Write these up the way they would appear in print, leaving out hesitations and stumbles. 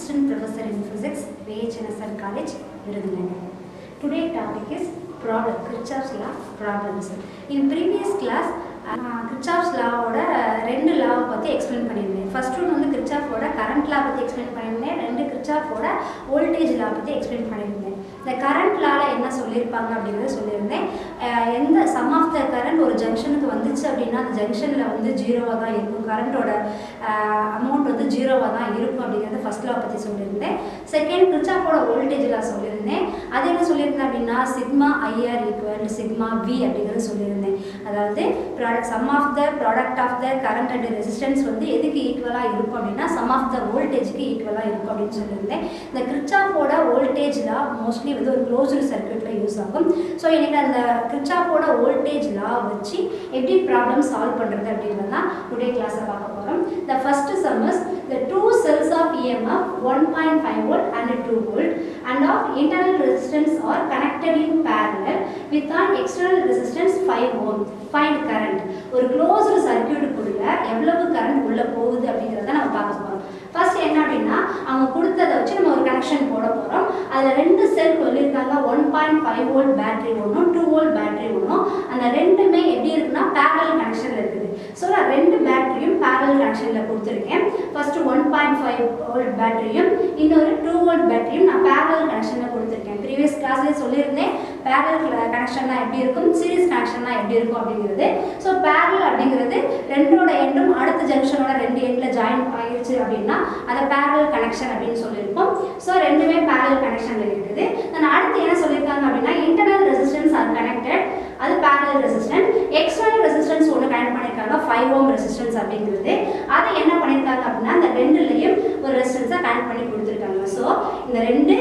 Assistant Professor in Physics, VHNSR College, Virudhunagar. Today's topic is Kirchhoff's law problems. In previous class, Kirchhoff's law ஓட ரெண்டு law பத்தி explain பண்ணியிருந்தேன். First one வந்து கிர்ச்சாஃபோட current law பற்றி explain பண்ணியிருந்தேன். ரெண்டு கிர்ச்சாஃபோட voltage law பற்றி எக்ஸ்பிளைன் பண்ணியிருந்தேன். இந்த கரண்ட் லால என்ன சொல்லியிருப்பாங்க அப்படிங்கிறத சொல்லியிருந்தேன். எந்த சம் ஆஃப் த கரண்ட் ஒரு ஜங்ஷனுக்கு வந்துச்சு அப்படின்னா அந்த ஜங்ஷனில் வந்து ஜீரோவாக தான் இருக்கும், கரண்ட்டோட அமௌண்ட் வந்து ஜீரோவாக தான் இருக்கும் அப்படிங்கிறத ஃபர்ஸ்ட் லா பற்றி சொல்லியிருந்தேன். செகண்ட் கிர்ச்சாஃபோட வோல்டேஜ் லா சொல்லியிருந்தேன். அது என்ன சொல்லியிருந்தேன் அப்படின்னா sigma IR equal sigma V அப்படிங்கிறது சொல்லியிருந்தேன். அதாவது sum of the product of the current and resistance வந்து எதுக்கு ஈக்குவலாக இருக்கும் அப்படின்னா சம் ஆஃப் த வோல்டேஜுக்கு ஈக்குவலாக இருக்கும் அப்படின்னு சொல்லியிருந்தேன். இந்த கிர்ச்சாஃபோட வோல்டேஜ் லா மோஸ்ட்லி வந்து ஒரு க்ளோஸ்டு சர்க்யூட்டில் யூஸ் ஆகும். ஸோ எனக்கு அந்த கிர்ச்சாஃபோட வோல்டேஜ் லா வச்சு எப்படி ப்ராப்ளம் சால்வ் பண்ணுறது அப்படிங்கிறது தான் டுடே கிளாஸில் பார்க்க போகிறோம். The first sum is the two cells of EMF 1.5 volt and 2 volt and of internal resistance are connected in parallel with an external resistance 5 ohm. Find current. ஒரு closed circuit குள்ள எவ்வளவு current உள்ள போகுது அப்படிங்கறத நம்ம பார்க்க போறோம். ஃபர்ஸ்ட் என்ன அப்படின்னா அவங்க கொடுத்ததை வச்சு நம்ம ஒரு கனெக்ஷன் போட போறோம். அதுல ரெண்டு செல் சொல்லிருக்காங்க 1.5 volt பேட்டரி ஒன்றும் 2 volt பேட்டரி ஒன்றும். அந்த ரெண்டுமே எப்படி இருக்குன்னா parallel கனெக்ஷன்ல இருக்குது. ஸோ நான் ரெண்டு பேட்டரியும் parallel கனெக்ஷன்ல கொடுத்துருக்கேன். ஃபர்ஸ்ட் 1.5 volt பேட்டரியும் இன்னொரு 2 volt பேட்டரியும் நான் parallel கனெக்ஷன்ல கொடுத்துருக்கேன். ப்ரீவியஸ் கிளாஸ்ல சொல்லியிருந்தேன் parallel கனெக்ஷன்னா எப்படி இருக்கும், சீரிஸ் கனெக்ஷன்னா எப்படி இருக்கும் அப்படிங்கிறது. ஸோ parallel அப்படிங்கிறது ரெண்டோட எண்டும் அடுத்த ஜங்ஷனோட ரெண்டு எண்ட்ல ஜாயின் ஆகிடுச்சு அப்படின்னா அதை parallel கனெக்ஷன் அப்படின்னு சொல்லியிருப்போம். ஸோ ரெண்டுமே parallel கனெக்ஷன்ல இருக்குது. நான் அடுத்து என்ன சொல்லியிருக்காங்க அப்படின்னா இன்டர்னல் ரெசிஸ்டன்ஸ் ஆர் கனெக்டட், அது parallel ரெசிஸ்டன்ஸ். எக்ஸ்டர்னல் ரெசிஸ்டன்ஸ் ஒன்று கனெக்ட் பண்ணியிருக்காங்க 5 ohm ரெசிஸ்டன்ஸ் அப்படிங்கிறது. அதை என்ன பண்ணியிருக்காங்க அப்படின்னா அந்த ரெண்டுலையும் ஒரு ரெசிஸ்டன்ஸை கனெக்ட் பண்ணி கொடுத்துருக்காங்க. ஸோ இந்த ரெண்டு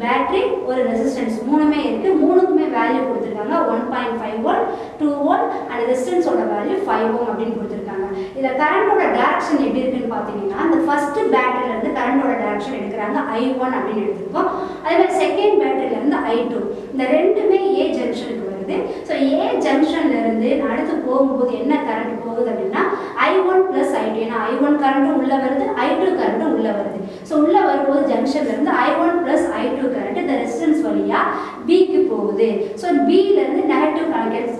பேட்டரி ஒரு ரெசிஸ்டன்ஸ் மூணுமே இருக்கு, மூணுக்குமே வேல்யூ கொடுத்துருக்காங்க 1.5 volt 2 volt அண்ட் ரெசிஸ்டன்ஸோட வேல்யூ 5 ohm அப்படின்னு கொடுத்துருக்காங்க. இதில் கரண்டோட டைரக்ஷன் எப்படி இருக்குன்னு பார்த்தீங்கன்னா இந்த ஃபர்ஸ்ட் பேட்டரியில இருந்து கரண்டோட டைரக்ஷன் எடுக்கிறாங்க I1 அப்படின்னு எடுத்துருக்கோம். அதே மாதிரி செகண்ட் பேட்டரியில இருந்து I2. இந்த ரெண்டுமே ஏ ஜங்ஷனுக்கு வருது. ஸோ ஏ ஜங்ஷன்ல இருந்து அடுத்து போகும்போது என்ன கரண்ட் போகுது அப்படின்னா I1 பிளஸ் I2. ஏன்னா I1 கரண்ட்டும் உள்ள வருது, I2 கரண்ட்டும் உள்ள வருது. ஸோ உள்ள வரும்போது ஜங்ஷன்ல இருந்து I1 பிளஸ் I2 கரண்ட் இந்த ரெசிஸ்டன்ஸ் வழியா பிக்கு போகுது. ஸோ பில இருந்து நெகட்டிவ்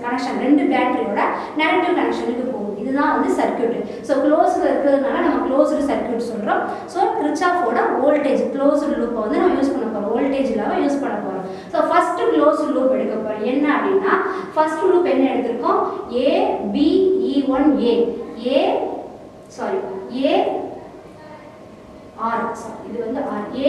கனெக்ஷன் ரெண்டு பேட்டரியோட நெகட்டிவ் கனெக்ஷனுக்கு போகுது. இதுதான் வந்து சர்க்யூட். ஸோ க்ளோஸ்ல இருக்கிறதுனால நம்ம க்ளோஸ்டு சர்க்யூட் சொல்றோம். ஸோ கிர்ச்சாஃபோட வோல்டேஜ் க்ளோஸ்டு லூப்பை வந்து நம்ம யூஸ் பண்ண போறோம், வோல்டேஜ் லாவை யூஸ் பண்ண போறோம். ஸோ ஃபர்ஸ்ட் க்ளோஸ்டு லூப் எடுக்க போறோம். என்ன அப்படின்னா ஃபர்ஸ்ட் லூப் என்ன எடுத்திருக்கோம் ABE1A இது வந்து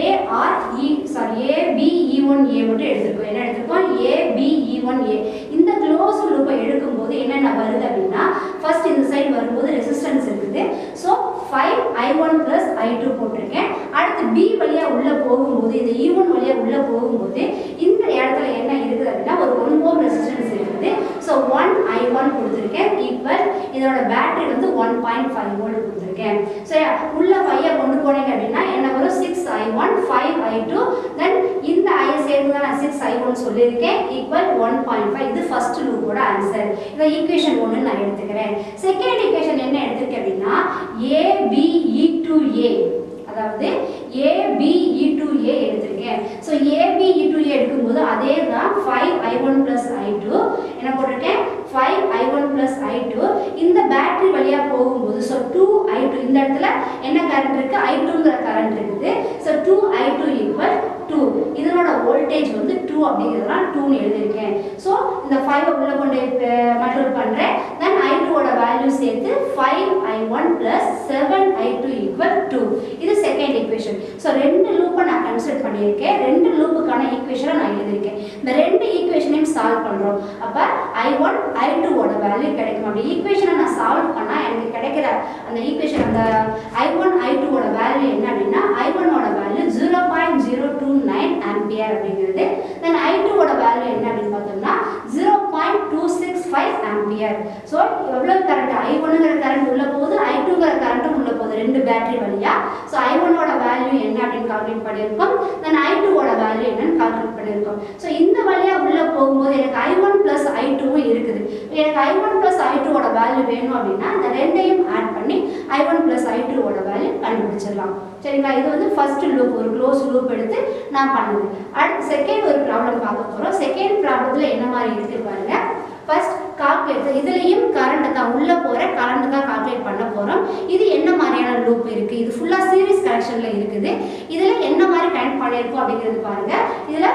ABE1A மட்டும் எடுத்திருக்கோம். என்ன எடுத்திருக்கோம் ABE1A. இந்த க்ளோஸ் லூப்பை எடுக்கும்போது என்னென்ன வருது அப்படின்னா ஃபர்ஸ்ட் இந்த சைடு வரும்போது ரெசிஸ்டன்ஸ் இருக்குது. ஸோ 5I1 plus I2 போட்டிருக்கேன். அடுத்து B வழியா உள்ள போகும்போது இந்த E1 வழியா உள்ள போகும்போது இந்த இடத்துல என்ன இருக்குது அப்படின்னா ஒரு 1 ohm ரெசிஸ்டன்ஸ் இருக்குது. ஸோ 1I1 கொடுத்துருக்கேன் ஈக்குவல் இதோட பேட்டரி வந்து 1.5 volt கொடுத்துருக்கேன். ஸோ உள்ள 5 கொண்டு போனீங்க அப்படின்னா என்ன வரும் 6I1 5I2 தென் இந்த I சேர்த்து தான் நான் 6I1 சொல்லியிருக்கேன் ஈக்குவல் 1.5. இது ஃபர்ஸ்ட் லூப்போட ஆன்சர். இதை ஈக்குவேஷன் 1 நான் எடுத்துக்கிறேன். செகண்ட் ஈக்குவேஷன் என்ன எடுத்துருக்கேன் அப்படின்னா ABE2A, அதாவது ABE2A எடுத்திருக்கேன். ஸோ ABE2A எடுக்கும்போது அதே தான் 5I1 plus I2 என்ன போட்டிருக்கேன் 5I1 plus I2. இந்த பேட்டரி வழியா போகும்போது ஸோ 2I2 இந்த இடத்துல என்ன கரண்ட் இருக்கு I2ங்கிற கரண்ட் இருக்குது. So 2I2 equal 2. இதனோட வோல்டேஜ் வந்து 2 அப்படிங்கிறதுனால 2ன்னு எழுதியிருக்கேன். ஸோ இந்த 5 உள்ள கொண்டு மல்டிபிள் பண்ணுறேன். தென் I2ஓட வேல்யூ சேர்த்து 5I1 plus 7I2 ஈக்குவல் 2. இது செகண்ட் ஈக்குவேஷன். ஸோ ரெண்டு லூப்பை நான் கன்சிடர் பண்ணியிருக்கேன். ரெண்டு லூப்புக்கான ஈக்குவேஷனை நான் எழுதியிருக்கேன். இந்த ரெண்டு ஈக்குவேஷனையும் சால்வ் பண்ணுறோம். அப்போ I1 I2ஓட வேல்யூ கிடைக்கும். அப்படி ஈக்குவேஷனை நான் சால்வ் பண்ணால் எனக்கு கிடைக்கிற அந்த ஈக்குவேஷன் அந்த I1 I2ஓட வேல்யூ என்ன அப்படின்னா I1ஓட வேல்யூ 0.029 ஆம்பியர் அப்படிங்கிறது. தென் I2ஓட வேல்யூ என்ன அப்படின்னு பார்த்தோம்னா 0.265 ஆம்பியர். ஸோ எவ்வளோ கரண்ட் I1ங்கிற கரண்ட் உள்ள போகுது, I2ங்கிற கரண்ட்டும் உள்ள போகுது ரெண்டு பேட்டரி வழியா. ஸோ I1ஓட வேல்யூ என்ன அப்படின்னு கால்குலேட் பண்ணியிருக்கோம். தென் I2ஓட வேல்யூ என்னன்னு கால்குலேட் பண்ணியிருக்கோம். ஸோ இந்த வழியா உள்ள போகும்போது எனக்கு I1 plus I2 இருக்குது. எனக்கு I1 plus I2ஓட வேல்யூ வேணும் அப்படின்னா இந்த ரெண்டையும் ஆட் பண்ணி I1 plus I2 ஓட வேல்யூ கண்டுபிடிச்சிடலாம். சரிங்களா? இது வந்து ஃபர்ஸ்ட் லூப், ஒரு க்ளோஸ் லூப் எடுத்து நான் பண்ணுது. அடுத்து செகண்ட் ஒரு ப்ராப்ளம் பார்க்க போறோம். செகண்ட் ப்ராப்ளத்துல என்ன மாதிரி இருக்கு பாருங்க. ஃபர்ஸ்ட் கால்குலேட், இதுலயும் கரண்ட் தான் உள்ள போற கரண்ட் தான் கால்குலேட் பண்ண போறோம். இது என்ன மாதிரியான லூப் இருக்கு, இது ஃபுல்லா சீரிஸ் கனெக்ஷன்ல இருக்குது. இதுல என்ன மாதிரி கனெக்ட் பண்ணிருக்கோம் அப்படிங்கிறது பாருங்க. இதுல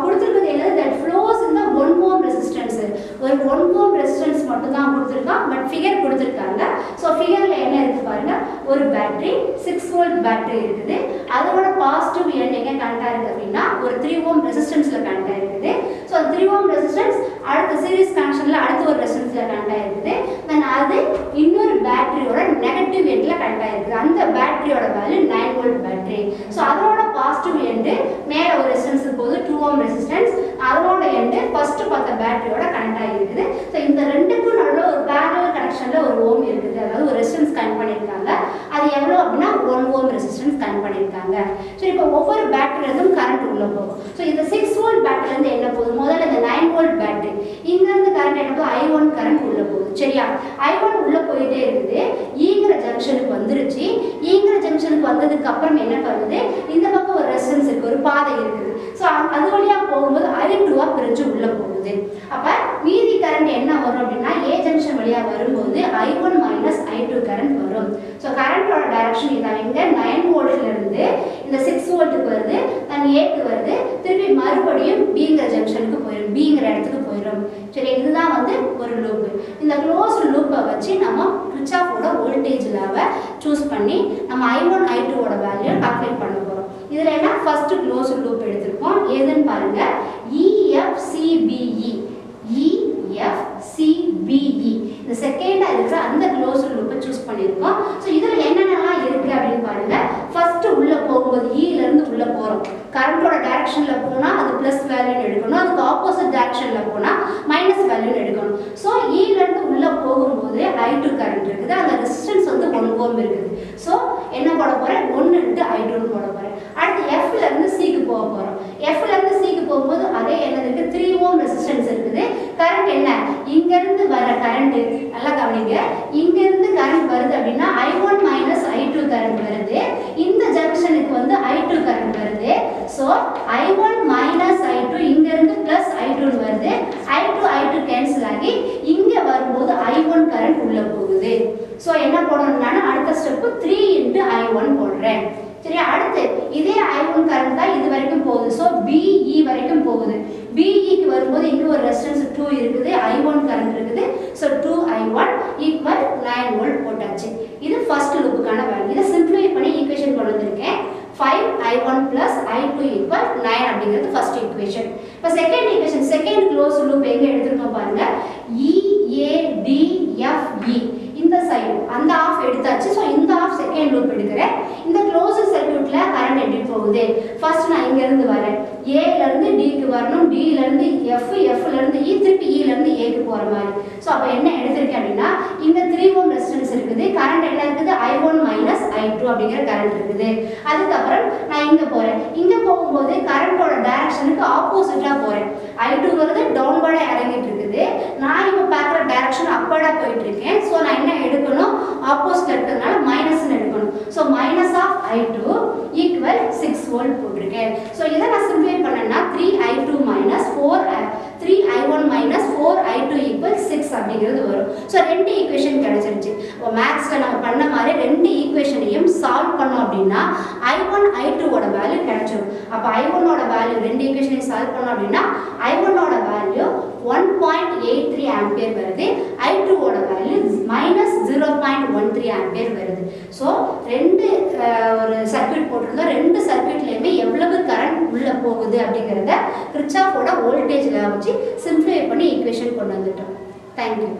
கொடுத்திருக்கிறது என்னது, that flows in the 1 ohm resistance. ஒரு 1 ohm resistance மட்டும் தான் கொடுத்திருக்கான், பட் ஃபிகர் கொடுத்திருக்காங்க. சோ ஃபிகர்ல என்ன இருக்கு பாருங்க, ஒரு பேட்டரி 6 வோல்ட் பேட்டரி இருக்குது. அதோட பாசிட்டிவ் எண்ட் எங்க கனெக்ட் ஆயிருக்கு அப்படின்னா ஒரு 3 ohm ரெசிஸ்டன்ஸ்ல கனெக்ட் ஆயிருக்குது. சோ 3 ohm ரெசிஸ்டன்ஸ் அடுத்த சீரிஸ் கனெக்ஷன்ல அடுத்த ஒரு ரெசிஸ்டன்ஸ்ல கனெக்ட் ஆயிருக்குது. தென் அது இன்னொரு பேட்டரியோட நெகட்டிவ் எண்ட்ல கனெக்ட் ஆயிருக்குது. அந்த பேட்டரியோட வேல்யூ 9 வோல்ட் பேட்டரி. சோ அதோட பாசிட்டிவ் எண்ட் மேல ஒரு ரெசிஸ்டன்ஸ் போகுது 2 ohm ரெசிஸ்டன்ஸ், அதோட எண்ட் ஃபர்ஸ்ட் பார்த்த பேட்டரியோட கனெக்ட் ஆயிருக்குது. சோ இந்த ரெண்டுக்கும் நடுவுல ஒரு parallel கனெக்ஷன்ல ஒரு ஓம் இருக்குது, அதாவது ஒரு ரெசிஸ்டன்ஸ் கனெக்ட் பண்ணிருக்காங்க. அது எவ்வளவு அப்படின்னா 1 ohm ரெசிஸ்டன்ஸ் கனெக்ட் பண்ணிருக்காங்க. சோ இப்போ ஒவ்வொரு பேட்டரியில இருந்தும் கரண்ட் உள்ள போகும். சோ இந்த 6 வோல்ட் பேட்டரியில இருந்து என்ன போகுது, முதல்ல இந்த 9 வோல்ட் பேட்டரி இங்க இருந்து கரண்ட் என்ன போகுது, I1 கரண்ட் உள்ள போகுது. சரியா? I1 உள்ள போயிட்டே இருக்குது. ஈங்கிற ஜங்ஷனுக்கு வந்துருச்சு. ஈங்கிற ஜங்ஷனுக்கு வந்ததுக்கு அப்புறம் என்ன பண்ணுது, இந்த பக்கம் ஒரு ரெசிஸ்டன்ஸ் இருக்கு, ஒரு பாதை இருக்குது. சோ அது வழியா போகும்போது I2 பிரிஞ்சு உள்ள போகுது. அப்ப மீதி கரண்ட் என்ன வரும் அப்படின்னா A ஜங்ஷன் வழியா வரும்போது I1 மைனஸ் I2 கரண்ட் வரும். சோ கரண்டோட டைரக்ஷன் இதான். இங்க 9 வோல்ட்ல இருந்து இந்த 6 வோல்ட்டுக்கு வருது, then Aக்கு வருது, திருப்பி மறுபடியும் Bங்கிற ஜங்ஷனுக்கு போயிடும், Bங்கிற இடத்துக்கு போயிடும். சரி, இதுதான் வந்து ஒரு லூப். இந்த க்ளோஸ்ட் லூப்பை வச்சு நம்ம கிர்ச்சாஃபோட வோல்டேஜ் லாவை சூஸ் பண்ணி நம்ம I1 I2 ஓட வேல்யூ கால்குலேட் பண்ண போறோம். இதுல என்ன ஃபர்ஸ்ட் க்ளோஸ்ட் லூப் எடுத்துருக்கோம், எதுன்னு பாருங்க, EFCBE. EFCBE இந்த செகண்டா இருக்கிற அந்த க்ளோஸ்ட் லூப்பை சூஸ் பண்ணிருக்கோம். சோ இதுல என்னென்னலாம் இருக்கு அப்படின்னு பாருங்க. ஃபர்ஸ்ட் உள்ள போகும்போது E ல இருந்து உள்ள போறோம், கரண்டோட டைரக்ஷன்ல போனா அது பிளஸ் வேல்யூ எடுக்கணும், அதுக்கு ஆப்போசிட் டைரக்ஷன்ல போனா மைனஸ் வேல்யூ எடுக்கணும். சோ E ல இருந்து உள்ள போகும்போது I2 கரண்ட் இருக்குது, அந்த ரெசிஸ்டன்ஸ் வந்து 1 ohm இருக்குது. சோ என்ன போட போறேன், 1 × I2 ன்னு போட போறேன். அடுத்து F ல இருந்து C க்கு போக போறோம். F ல இருந்து C க்கு போகும்போது அதே என்னது இருக்கு, 3 ohm ரெசிஸ்டன்ஸ் இருக்குது. கரண்ட் என்ன, இங்க இருந்து வர கரண்ட் நல்லா கவனிங்க, இங்க இருந்து கரண்ட் வருது அப்படின்னா I1 மைனஸ் I2 கரண்ட் வருது. இந்த ஜங்ஷனுக்கு வந்து I2 கரண்ட் வருது. சோ I1 மைனஸ் I2 இங்க இருந்து பிளஸ் I2 வருது. I2 கேன்சல் ஆகி இங்க வரும்போது I1 கரண்ட் உள்ள போகுது. சோ என்ன போடணும்னா அடுத்த ஸ்டெப் 3 × I1 போடுறேன். சரி, அடுத்து இதே I1 கரண்ட் தான் இது வரைக்கும் போகுது. சோ BE வரைக்கும் போகுது. BE க்கு வரும்போது இங்க ஒரு ரெசிஸ்டன்ஸ் 2 இருக்குது, I1 கரண்ட் இருக்குது. சோ 2I1 = 9 வோல்ட் போட்டாச்சு. இது ஃபர்ஸ்ட் லூப்புக்கான வேல்யூ. இத சிம்பிளிஃபை பண்ணி ஈக்குவேஷன் கொண்டு வந்திருக்கேன். 5I1 + I2 = 9 அப்படிங்கிறது ஃபர்ஸ்ட் ஈக்குவேஷன். இப்போ second equation, second close loop எங்க எடுத்துறோம் பாருங்க, EADFE இந்த சைடு அந்த ஆஃப் எடுத்தாச்சு. சோ இந்த ஆஃப் செகண்ட் லூப் எடுக்கிறேன். இந்த க்ளோஸ்ட் சர்க்யூட்ல கரண்ட் எப்படி போகுது, ஃபர்ஸ்ட் நான் இங்க இருந்து வரேன், A ல இருந்து D க்கு வரணும், D ல இருந்து F, F ல இருந்து E, திருப்பி E ல இருந்து A க்கு போற மாதிரி. சோ அப்ப என்ன எடுத்துர்க்கேன் அப்படினா இங்க 3 ohm ரெசிஸ்டன்ஸ் இருக்குது, கரண்ட் என்ன இருக்குது, I1 மைனஸ் I2 அப்படிங்கிற கரண்ட் இருக்குது. அதுக்கு அப்புறம் நான் இங்க போறேன். இங்க போகும்போது கரண்டோட டைரக்ஷனுக்கு ஆப்போசிட்டா போறேன். I2 வருது டவுன்வர்டா இறங்கிட்டு இருக்குது, நான் இப்ப பார்க்குற டைரக்ஷன் அப்வர்டா போயிட்டு இருக்கேன். சோ நான் என்ன எடுக்கணும், ஆப்போசிட்ல இருக்கிறதுனால மைனஸ் எடுக்கணும். So minus of I2 = 6 volt போட்டுருக்கேன். சோ இத நான் சிம்பிளிஃபை பண்ணேன்னா 3I1 மைனஸ் 4I2 = 6 அப்படிங்கிறது வரும். சோ ரெண்டு ஈக்குவேஷன் கிடைச்சிருச்சு. இப்போ மேத்ஸ்ல நம்ம பண்ண மாதிரி ரெண்டு ஈக்குவேஷனையும் சால்வ் பண்ணோம் அப்படின்னா I1 I2 ஓட வேல்யூ கிடைச்சிரும். அப்ப I1 ஓட வேல்யூ ரெண்டு ஈக்குவேஷனையும் சால்வ் பண்ணோம் அப்படின்னா I1 ஓட வேல்யூ 1.83 ஆம்பியர் வருது, I2 ஓட வேல்யூ -0.13 ஆம்பியர் வருது. சோ ரெண்டு ஒரு சர்க்யூட் போட்டுருந்தோம், ரெண்டு சர்க்யூட்லயுமே எவ்வளவு கரண்ட் உள்ள போகுது அப்படிங்கறத கிர்ச்சாஃபோட வோல்டேஜ் லா வச்சு சிம்பிளிஃபை பண்ணி ஈக்குவேஷன் கொண்டு வந்துட்டோம். Thank you.